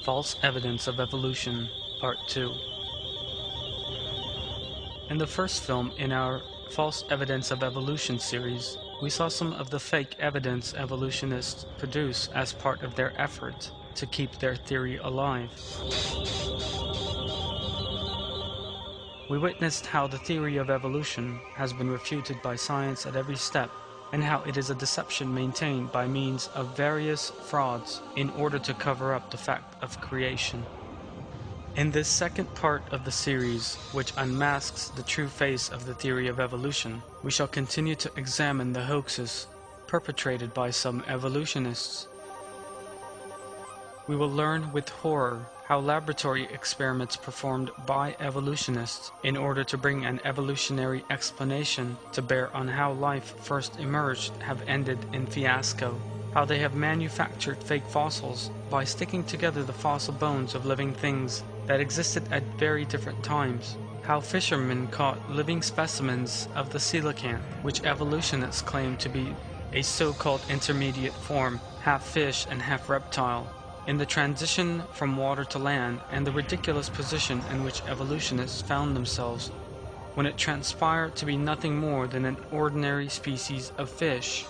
False Evidence of Evolution, Part 2. In the first film in our False Evidence of Evolution series, we saw some of the fake evidence evolutionists produce as part of their effort to keep their theory alive. We witnessed how the theory of evolution has been refuted by science at every step, and how it is a deception maintained by means of various frauds in order to cover up the fact of creation. In this second part of the series, which unmasks the true face of the theory of evolution, we shall continue to examine the hoaxes perpetrated by some evolutionists. We will learn with horror how laboratory experiments performed by evolutionists in order to bring an evolutionary explanation to bear on how life first emerged have ended in fiasco, how they have manufactured fake fossils by sticking together the fossil bones of living things that existed at very different times, how fishermen caught living specimens of the coelacanth, which evolutionists claim to be a so-called intermediate form, half fish and half reptile, in the transition from water to land, and the ridiculous position in which evolutionists found themselves when it transpired to be nothing more than an ordinary species of fish,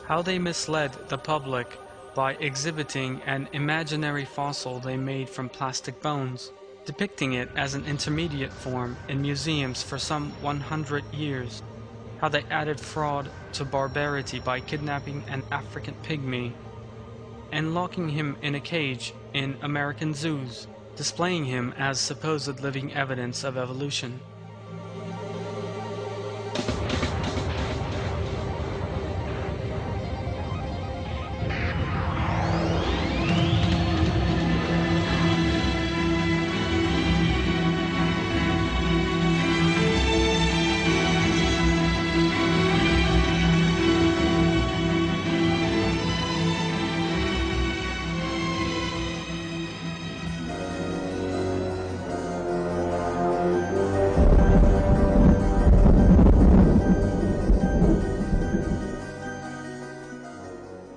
how they misled the public by exhibiting an imaginary fossil they made from plastic bones, depicting it as an intermediate form in museums for some 100 years, how they added fraud to barbarity by kidnapping an African pygmy and locking him in a cage in American zoos, displaying him as supposed living evidence of evolution.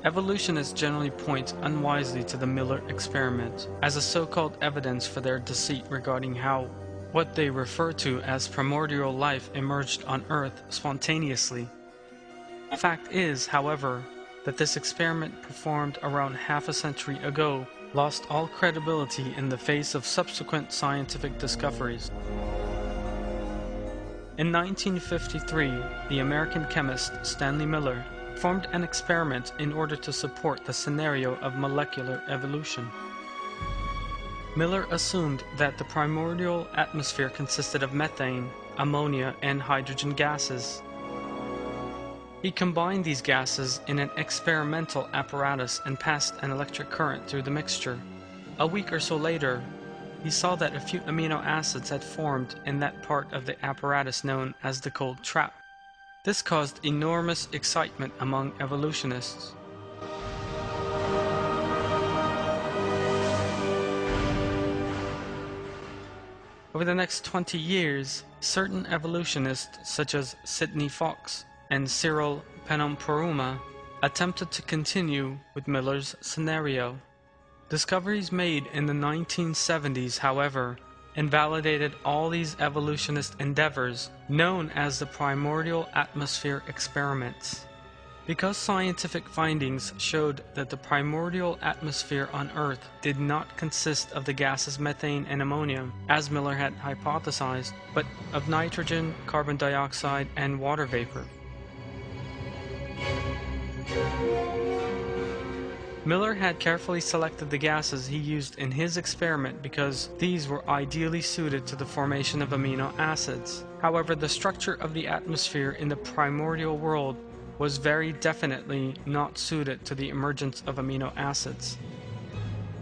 Evolutionists generally point unwisely to the Miller experiment as a so-called evidence for their deceit regarding how what they refer to as primordial life emerged on Earth spontaneously. Fact is, however, that this experiment performed around half a century ago lost all credibility in the face of subsequent scientific discoveries. In 1953, the American chemist Stanley Miller performed an experiment in order to support the scenario of molecular evolution. Miller assumed that the primordial atmosphere consisted of methane, ammonia, and hydrogen gases. He combined these gases in an experimental apparatus and passed an electric current through the mixture. A week or so later, he saw that a few amino acids had formed in that part of the apparatus known as the cold trap. This caused enormous excitement among evolutionists. Over the next 20 years, certain evolutionists such as Sidney Fox and Cyril Penomporuma attempted to continue with Miller's scenario. Discoveries made in the 1970s, however, invalidated all these evolutionist endeavors known as the primordial atmosphere experiments. Because scientific findings showed that the primordial atmosphere on Earth did not consist of the gases methane and ammonia, as Miller had hypothesized, but of nitrogen, carbon dioxide, and water vapor. Miller had carefully selected the gases he used in his experiment because these were ideally suited to the formation of amino acids. However, the structure of the atmosphere in the primordial world was very definitely not suited to the emergence of amino acids.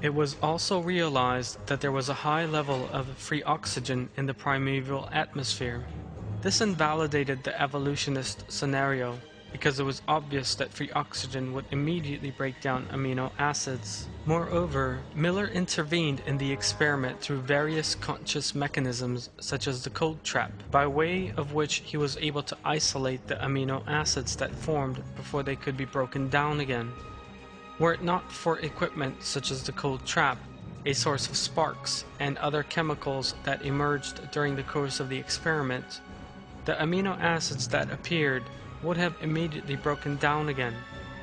It was also realized that there was a high level of free oxygen in the primeval atmosphere. This invalidated the evolutionist scenario, because it was obvious that free oxygen would immediately break down amino acids. Moreover, Miller intervened in the experiment through various conscious mechanisms such as the cold trap, by way of which he was able to isolate the amino acids that formed before they could be broken down again. Were it not for equipment such as the cold trap, a source of sparks and other chemicals that emerged during the course of the experiment, the amino acids that appeared would have immediately broken down again.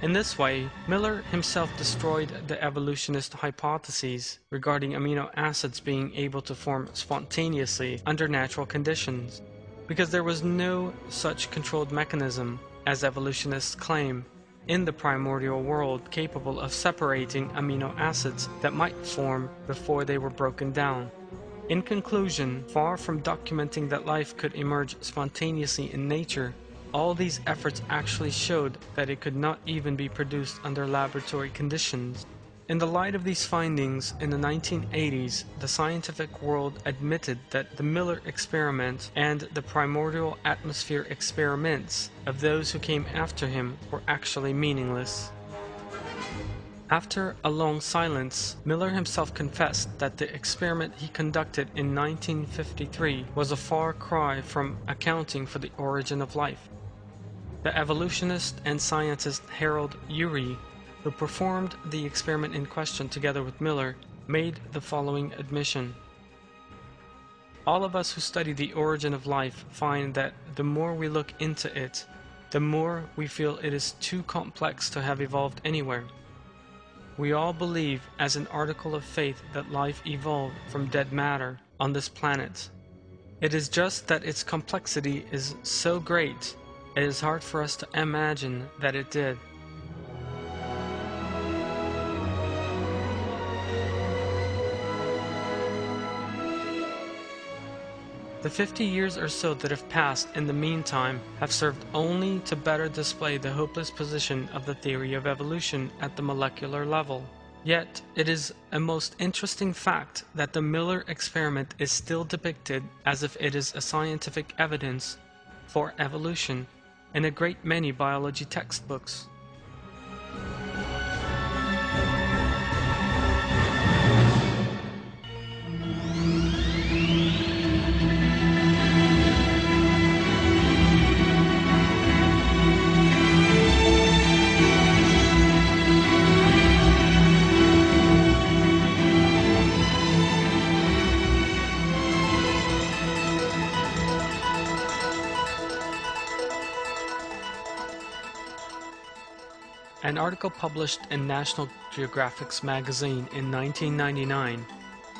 In this way, Miller himself destroyed the evolutionist hypotheses regarding amino acids being able to form spontaneously under natural conditions, because there was no such controlled mechanism, as evolutionists claim, in the primordial world capable of separating amino acids that might form before they were broken down. In conclusion, far from documenting that life could emerge spontaneously in nature, all these efforts actually showed that it could not even be produced under laboratory conditions. In the light of these findings, in the 1980s, the scientific world admitted that the Miller experiment and the primordial atmosphere experiments of those who came after him were actually meaningless. After a long silence, Miller himself confessed that the experiment he conducted in 1953 was a far cry from accounting for the origin of life. The evolutionist and scientist Harold Urey, who performed the experiment in question together with Miller, made the following admission. All of us who study the origin of life find that the more we look into it, the more we feel it is too complex to have evolved anywhere. We all believe as an article of faith that life evolved from dead matter on this planet. It is just that its complexity is so great, it is hard for us to imagine that it did. The 50 years or so that have passed in the meantime have served only to better display the hopeless position of the theory of evolution at the molecular level. Yet, it is a most interesting fact that the Miller experiment is still depicted as if it is a scientific evidence for evolution in a great many biology textbooks. An article published in National Geographic's magazine in 1999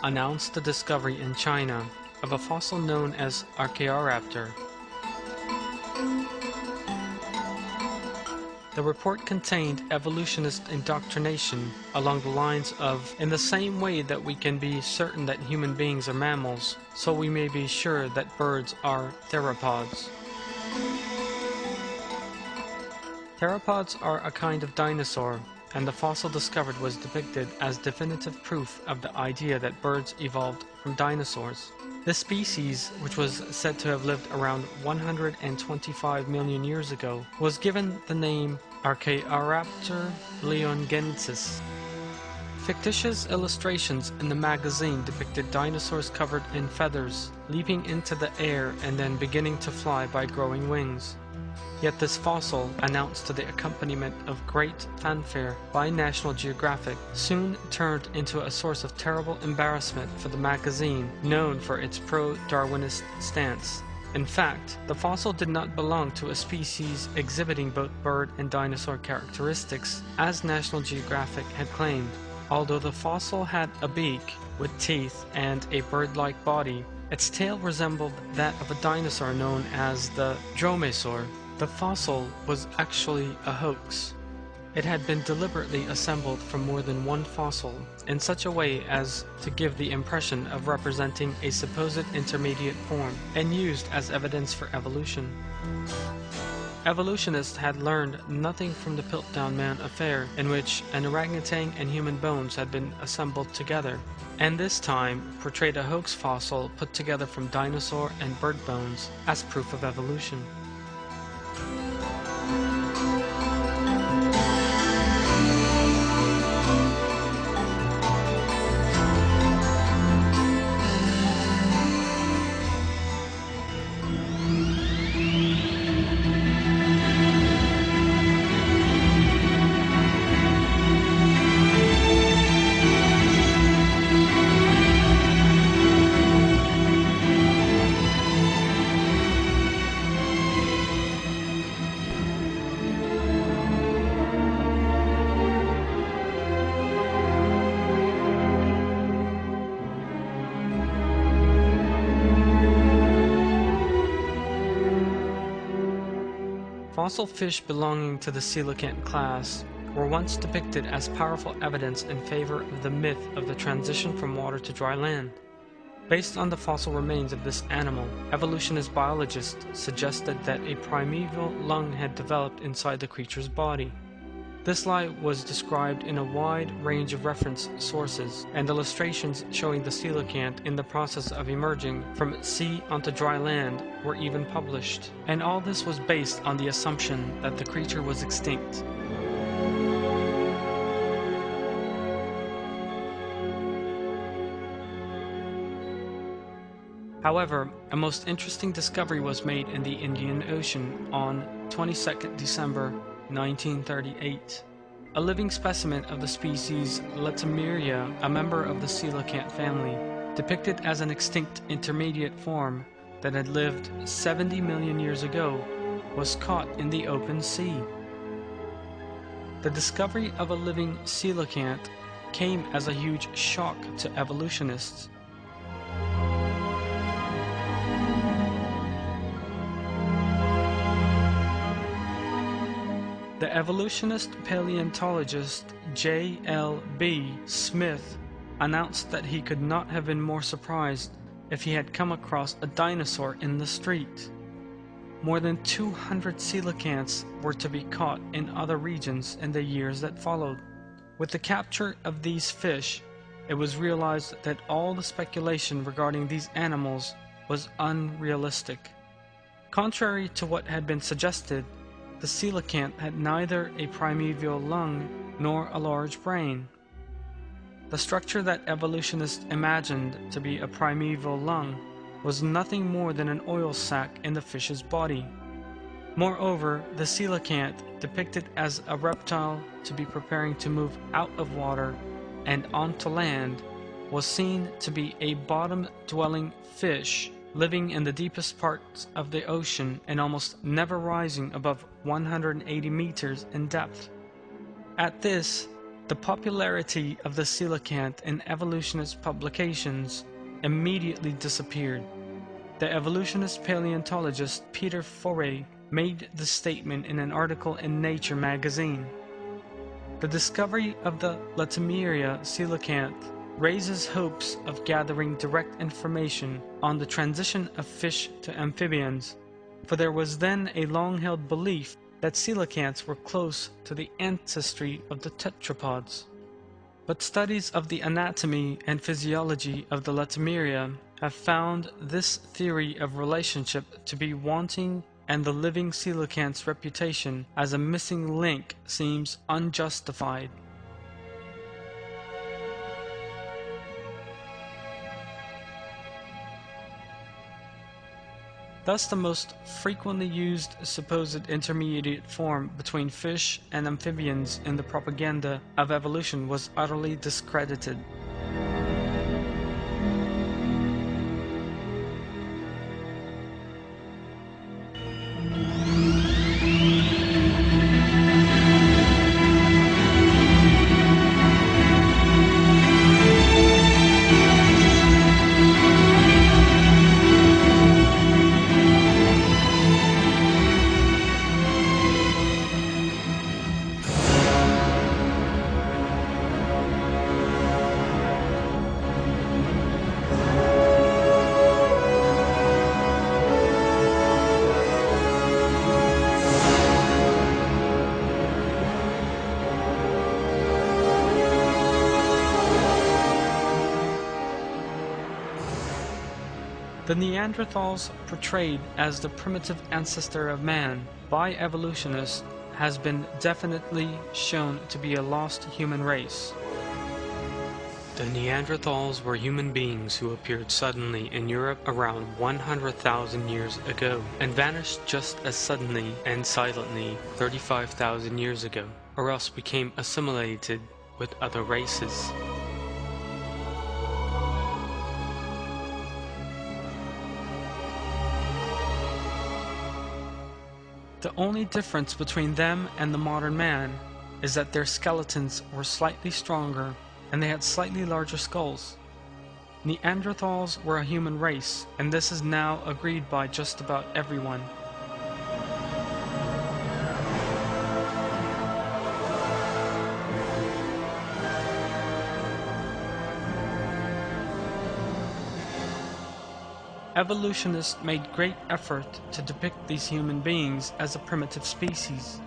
announced the discovery in China of a fossil known as Archaeoraptor. The report contained evolutionist indoctrination along the lines of, in the same way that we can be certain that human beings are mammals, so we may be sure that birds are theropods. Theropods are a kind of dinosaur, and the fossil discovered was depicted as definitive proof of the idea that birds evolved from dinosaurs. This species, which was said to have lived around 125 million years ago, was given the name Archaeoraptor leongensis. Fictitious illustrations in the magazine depicted dinosaurs covered in feathers, leaping into the air and then beginning to fly by growing wings. Yet this fossil, announced to the accompaniment of great fanfare by National Geographic, soon turned into a source of terrible embarrassment for the magazine, known for its pro-Darwinist stance. In fact, the fossil did not belong to a species exhibiting both bird and dinosaur characteristics, as National Geographic had claimed. Although the fossil had a beak with teeth and a bird-like body, its tail resembled that of a dinosaur known as the dromaeosaur. The fossil was actually a hoax. It had been deliberately assembled from more than one fossil, in such a way as to give the impression of representing a supposed intermediate form, and used as evidence for evolution. Evolutionists had learned nothing from the Piltdown Man affair, in which an orangutan and human bones had been assembled together, and this time portrayed a hoax fossil put together from dinosaur and bird bones as proof of evolution. Fossil fish belonging to the coelacanth class were once depicted as powerful evidence in favor of the myth of the transition from water to dry land. Based on the fossil remains of this animal, evolutionist biologists suggested that a primeval lung had developed inside the creature's body. This lie was described in a wide range of reference sources, and illustrations showing the coelacanth in the process of emerging from sea onto dry land were even published. And all this was based on the assumption that the creature was extinct. However, a most interesting discovery was made in the Indian Ocean on 22nd December 1938. A living specimen of the species Latimeria, a member of the coelacanth family, depicted as an extinct intermediate form that had lived 70 million years ago, was caught in the open sea. The discovery of a living coelacanth came as a huge shock to evolutionists. The evolutionist paleontologist J.L.B. Smith announced that he could not have been more surprised if he had come across a dinosaur in the street. More than 200 coelacanths were to be caught in other regions in the years that followed. With the capture of these fish, it was realized that all the speculation regarding these animals was unrealistic. Contrary to what had been suggested, the coelacanth had neither a primeval lung nor a large brain. The structure that evolutionists imagined to be a primeval lung was nothing more than an oil sac in the fish's body. Moreover, the coelacanth, depicted as a reptile to be preparing to move out of water and onto land, was seen to be a bottom-dwelling fish living in the deepest parts of the ocean and almost never rising above 180 meters in depth. At this, the popularity of the coelacanth in evolutionist publications immediately disappeared. The evolutionist paleontologist Peter Foray made the statement in an article in Nature magazine. The discovery of the Latimeria coelacanth raises hopes of gathering direct information on the transition of fish to amphibians, for there was then a long-held belief that coelacanths were close to the ancestry of the tetrapods. But studies of the anatomy and physiology of the Latimeria have found this theory of relationship to be wanting, and the living coelacanth's reputation as a missing link seems unjustified. Thus, the most frequently used supposed intermediate form between fish and amphibians in the propaganda of evolution was utterly discredited. The Neanderthals, portrayed as the primitive ancestor of man by evolutionists, has been definitely shown to be a lost human race. The Neanderthals were human beings who appeared suddenly in Europe around 100,000 years ago and vanished just as suddenly and silently 35,000 years ago, or else became assimilated with other races. The only difference between them and the modern man is that their skeletons were slightly stronger and they had slightly larger skulls. Neanderthals were a human race, and this is now agreed by just about everyone. Evolutionists made great effort to depict these human beings as a primitive species.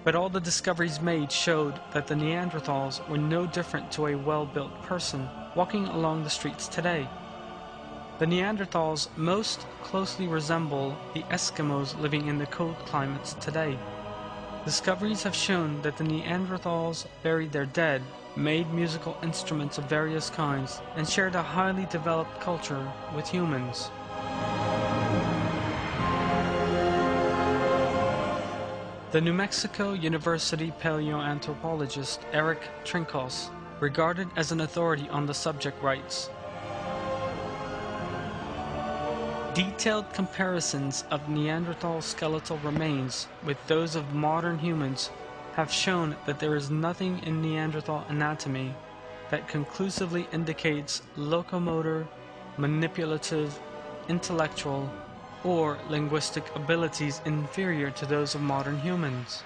But all the discoveries made showed that the Neanderthals were no different to a well-built person walking along the streets today. The Neanderthals most closely resemble the Eskimos living in the cold climates today. Discoveries have shown that the Neanderthals buried their dead, made musical instruments of various kinds, and shared a highly developed culture with humans. The New Mexico University paleoanthropologist Eric Trinkos, regarded as an authority on the subject, writes, "Detailed comparisons of Neanderthal skeletal remains with those of modern humans have shown that there is nothing in Neanderthal anatomy that conclusively indicates locomotor, manipulative, intellectual, or linguistic abilities inferior to those of modern humans."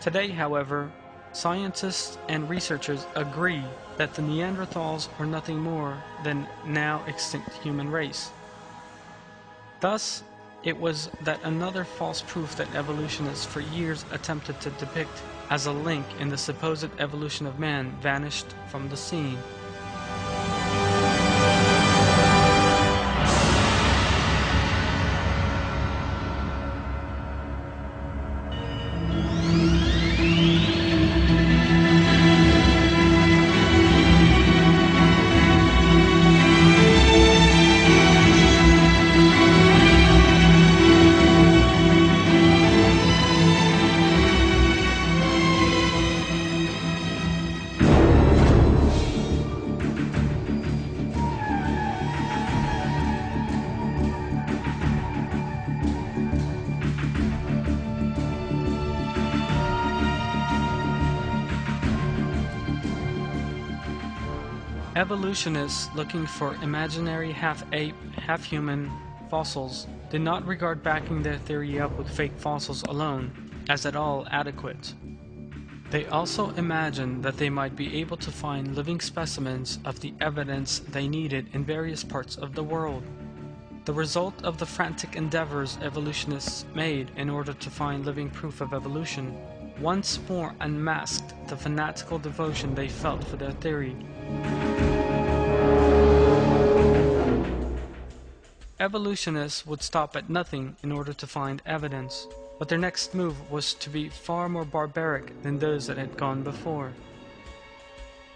Today, however, scientists and researchers agree that the Neanderthals are nothing more than now extinct human race. Thus, it was that another false proof that evolutionists for years attempted to depict as a link in the supposed evolution of man vanished from the scene. Evolutionists looking for imaginary half-ape, half-human fossils did not regard backing their theory up with fake fossils alone as at all adequate. They also imagined that they might be able to find living specimens of the evidence they needed in various parts of the world. The result of the frantic endeavors evolutionists made in order to find living proof of evolution once more unmasked the fanatical devotion they felt for their theory. Evolutionists would stop at nothing in order to find evidence, but their next move was to be far more barbaric than those that had gone before.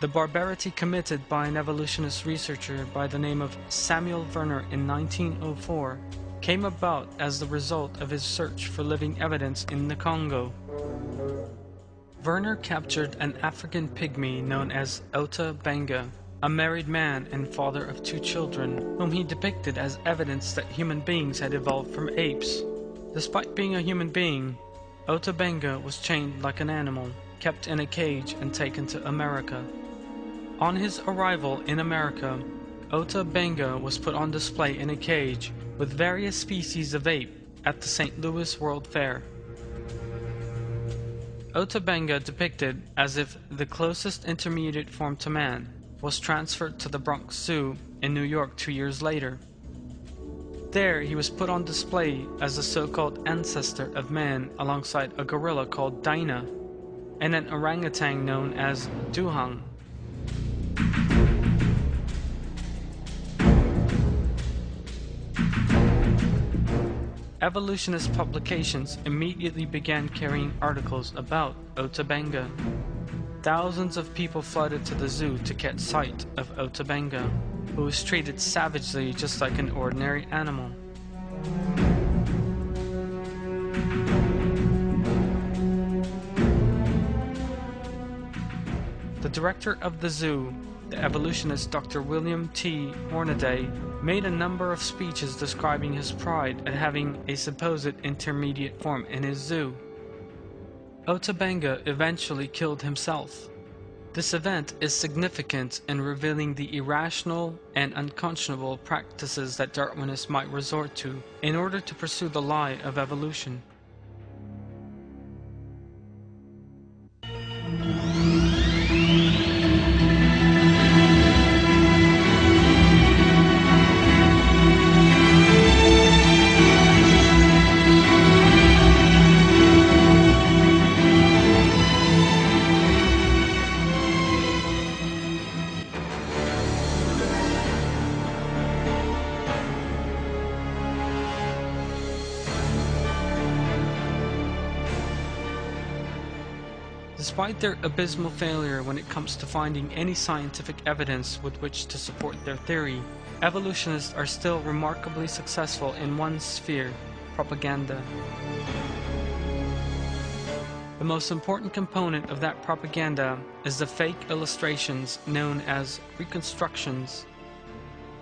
The barbarity committed by an evolutionist researcher by the name of Samuel Werner in 1904 came about as the result of his search for living evidence in the Congo. Werner captured an African pygmy known as Ota Benga, a married man and father of 2 children, whom he depicted as evidence that human beings had evolved from apes. Despite being a human being, Ota Benga was chained like an animal, kept in a cage and taken to America. On his arrival in America, Ota Benga was put on display in a cage with various species of ape at the St. Louis World Fair. Ota Benga, depicted as if the closest intermediate form to man, was transferred to the Bronx Zoo in New York 2 years later. There he was put on display as a so-called ancestor of man alongside a gorilla called Dinah and an orangutan known as Duhang. Evolutionist publications immediately began carrying articles about Ota Benga. Thousands of people flooded to the zoo to catch sight of Ota Benga, who was treated savagely just like an ordinary animal. The director of the zoo, the evolutionist Dr. William T. Hornaday, made a number of speeches describing his pride at having a supposed intermediate form in his zoo. Ota Benga eventually killed himself. This event is significant in revealing the irrational and unconscionable practices that Darwinists might resort to in order to pursue the lie of evolution. Despite their abysmal failure when it comes to finding any scientific evidence with which to support their theory, evolutionists are still remarkably successful in one sphere: propaganda. The most important component of that propaganda is the fake illustrations known as reconstructions.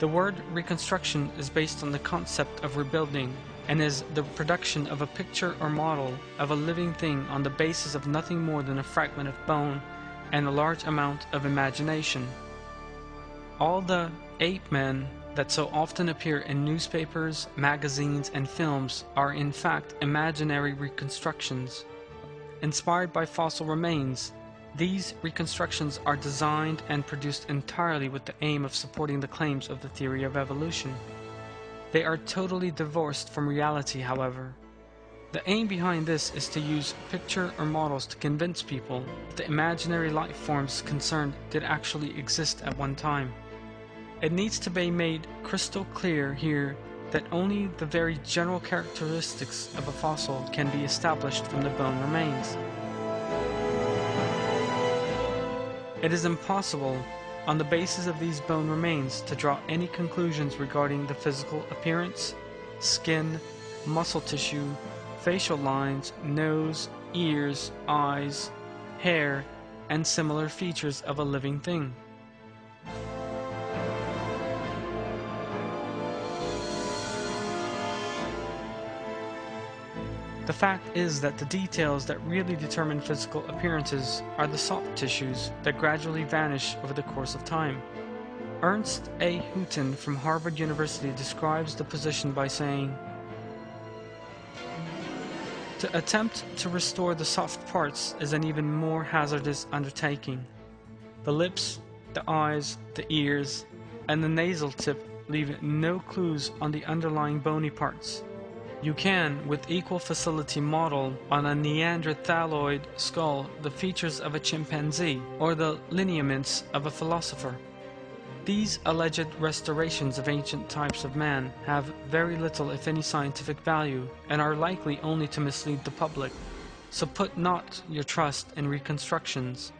The word reconstruction is based on the concept of rebuilding, and is the production of a picture or model of a living thing on the basis of nothing more than a fragment of bone and a large amount of imagination. All the ape men that so often appear in newspapers, magazines, and films are in fact imaginary reconstructions. Inspired by fossil remains, these reconstructions are designed and produced entirely with the aim of supporting the claims of the theory of evolution. They are totally divorced from reality, however. The aim behind this is to use picture or models to convince people that the imaginary life forms concerned did actually exist at one time. It needs to be made crystal clear here that only the very general characteristics of a fossil can be established from the bone remains. It is impossible, on the basis of these bone remains, to draw any conclusions regarding the physical appearance, skin, muscle tissue, facial lines, nose, ears, eyes, hair, and similar features of a living thing. The fact is that the details that really determine physical appearances are the soft tissues that gradually vanish over the course of time. Ernst A. Houghton from Harvard University describes the position by saying, "To attempt to restore the soft parts is an even more hazardous undertaking. The lips, the eyes, the ears, and the nasal tip leave no clues on the underlying bony parts. You can, with equal facility, model on a Neanderthaloid skull the features of a chimpanzee or the lineaments of a philosopher. These alleged restorations of ancient types of man have very little, if any, scientific value, and are likely only to mislead the public. So put not your trust in reconstructions."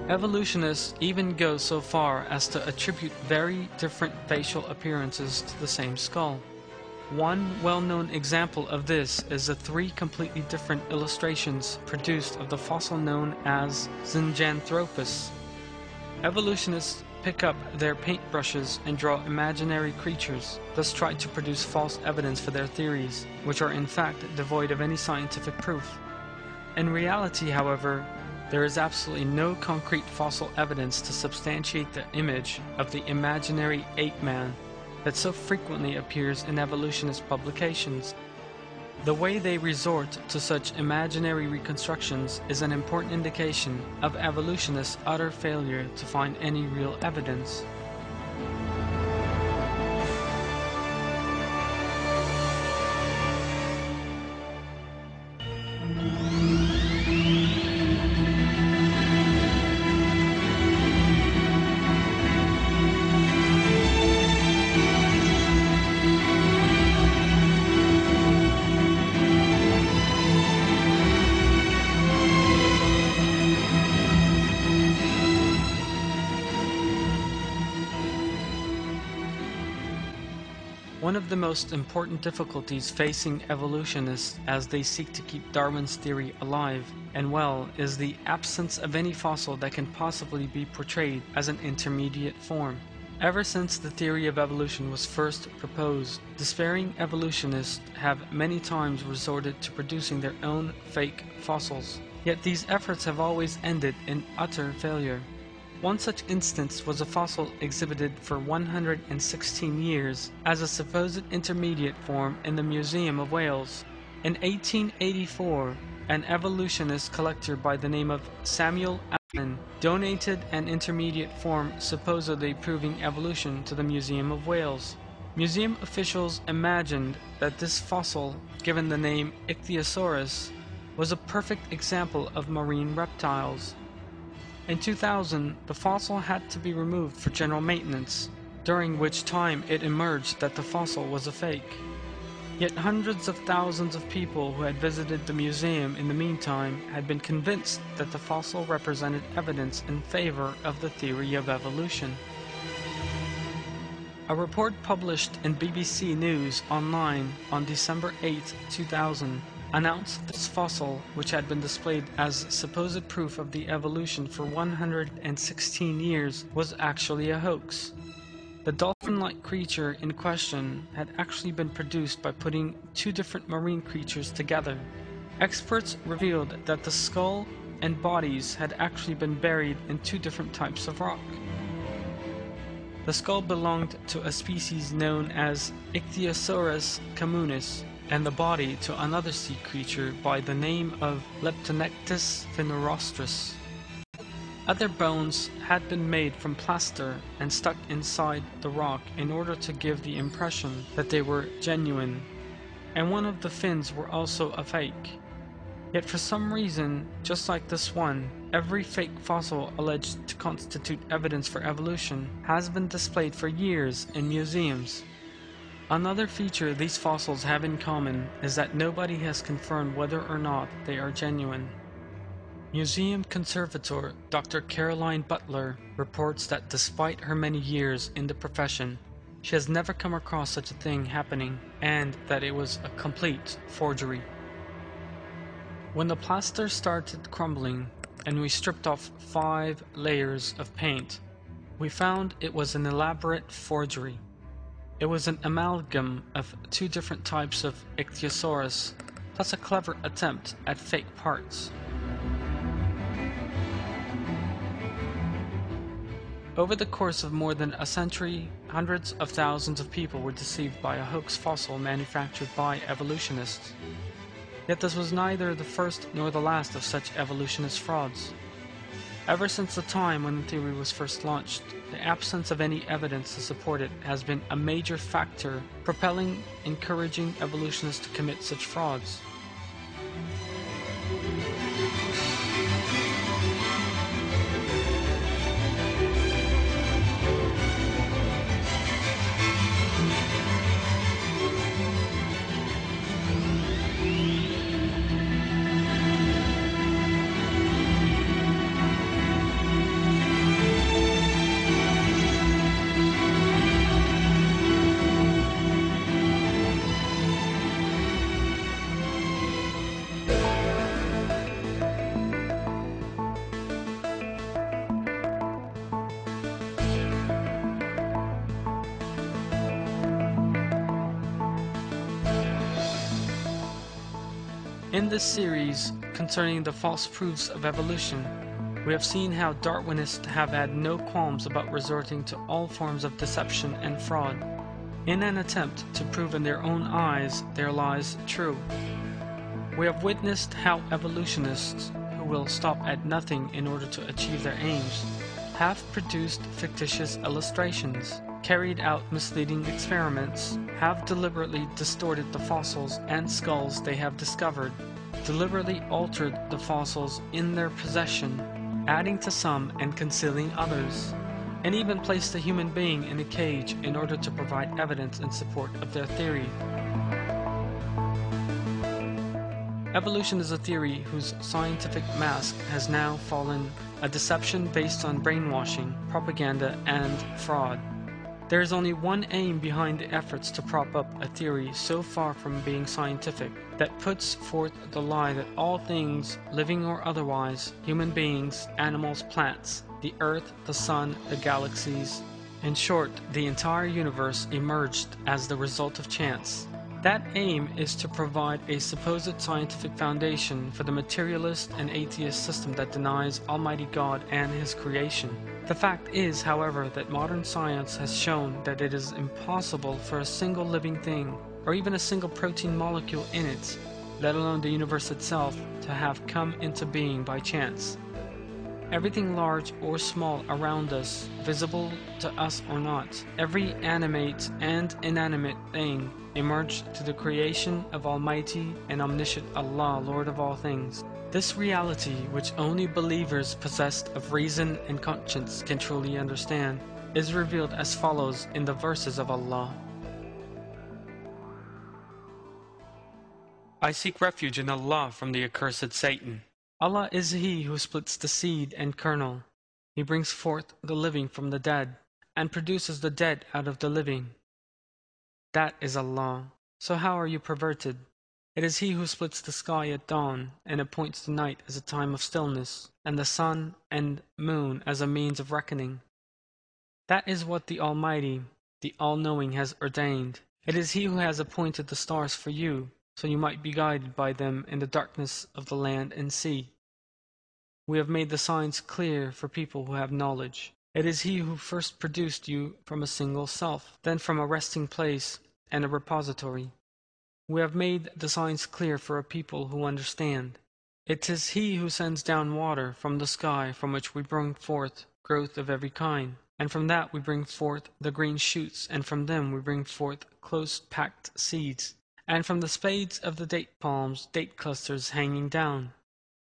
Evolutionists even go so far as to attribute very different facial appearances to the same skull. One well-known example of this is the 3 completely different illustrations produced of the fossil known as Zinjanthropus. Evolutionists pick up their paintbrushes and draw imaginary creatures, thus try to produce false evidence for their theories, which are in fact devoid of any scientific proof. In reality, however, there is absolutely no concrete fossil evidence to substantiate the image of the imaginary ape-man that so frequently appears in evolutionist publications. The way they resort to such imaginary reconstructions is an important indication of evolutionists' utter failure to find any real evidence. One of the most important difficulties facing evolutionists as they seek to keep Darwin's theory alive and well is the absence of any fossil that can possibly be portrayed as an intermediate form. Ever since the theory of evolution was first proposed, despairing evolutionists have many times resorted to producing their own fake fossils. Yet these efforts have always ended in utter failure. One such instance was a fossil exhibited for 116 years as a supposed intermediate form in the Museum of Wales. In 1884, an evolutionist collector by the name of Samuel Allen donated an intermediate form supposedly proving evolution to the Museum of Wales. Museum officials imagined that this fossil, given the name Ichthyosaurus, was a perfect example of marine reptiles. In 2000, the fossil had to be removed for general maintenance, during which time it emerged that the fossil was a fake. Yet hundreds of thousands of people who had visited the museum in the meantime had been convinced that the fossil represented evidence in favor of the theory of evolution. A report published in BBC News Online on December 8, 2000, announced this fossil, which had been displayed as supposed proof of the evolution for 116 years, was actually a hoax. The dolphin-like creature in question had actually been produced by putting two different marine creatures together. Experts revealed that the skull and bodies had actually been buried in two different types of rock. The skull belonged to a species known as Ichthyosaurus communis, and the body to another sea creature by the name of Leptonectus phenorostris. Other bones had been made from plaster and stuck inside the rock in order to give the impression that they were genuine, and one of the fins were also a fake. Yet for some reason, just like this one, every fake fossil alleged to constitute evidence for evolution has been displayed for years in museums. Another feature these fossils have in common is that nobody has confirmed whether or not they are genuine. Museum conservator Dr. Caroline Butler reports that despite her many years in the profession, she has never come across such a thing happening, and that it was a complete forgery. When the plaster started crumbling and we stripped off 5 layers of paint, we found it was an elaborate forgery. It was an amalgam of 2 different types of Ichthyosaurus, plus a clever attempt at fake parts. Over the course of more than a century, hundreds of thousands of people were deceived by a hoax fossil manufactured by evolutionists. Yet this was neither the first nor the last of such evolutionist frauds. Ever since the time when the theory was first launched, the absence of any evidence to support it has been a major factor propelling, encouraging evolutionists to commit such frauds. In this series concerning the false proofs of evolution, we have seen how Darwinists have had no qualms about resorting to all forms of deception and fraud, in an attempt to prove in their own eyes their lies true. We have witnessed how evolutionists, who will stop at nothing in order to achieve their aims, have produced fictitious illustrations, carried out misleading experiments, have deliberately distorted the fossils and skulls they have discovered, deliberately altered the fossils in their possession, adding to some and concealing others, and even placed a human being in a cage in order to provide evidence in support of their theory. Evolution is a theory whose scientific mask has now fallen, a deception based on brainwashing, propaganda, and fraud. There is only one aim behind the efforts to prop up a theory so far from being scientific, that puts forth the lie that all things, living or otherwise, human beings, animals, plants, the earth, the sun, the galaxies, in short, the entire universe emerged as the result of chance. That aim is to provide a supposed scientific foundation for the materialist and atheist system that denies Almighty God and His creation. The fact is, however, that modern science has shown that it is impossible for a single living thing, or even a single protein molecule in it, let alone the universe itself, to have come into being by chance. Everything large or small around us, visible to us or not, every animate and inanimate thing, emerged to the creation of Almighty and Omniscient Allah, Lord of all things. This reality, which only believers possessed of reason and conscience can truly understand, is revealed as follows in the verses of Allah. I seek refuge in Allah from the accursed Satan. Allah is He who splits the seed and kernel. He brings forth the living from the dead, and produces the dead out of the living. That is Allah. So how are you perverted? It is He who splits the sky at dawn, and appoints the night as a time of stillness, and the sun and moon as a means of reckoning. That is what the Almighty, the All-Knowing, has ordained. It is He who has appointed the stars for you, so you might be guided by them in the darkness of the land and sea. We have made the signs clear for people who have knowledge. It is He who first produced you from a single self, then from a resting place and a repository. We have made the signs clear for a people who understand. It is He who sends down water from the sky, from which we bring forth growth of every kind. And from that we bring forth the green shoots, and from them we bring forth close-packed seeds. And from the spades of the date palms, date clusters hanging down,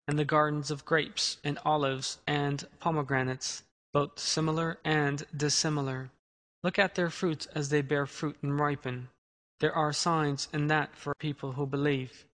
and the gardens of grapes and olives and pomegranates, both similar and dissimilar. Look at their fruits as they bear fruit and ripen. There are signs in that for people who believe.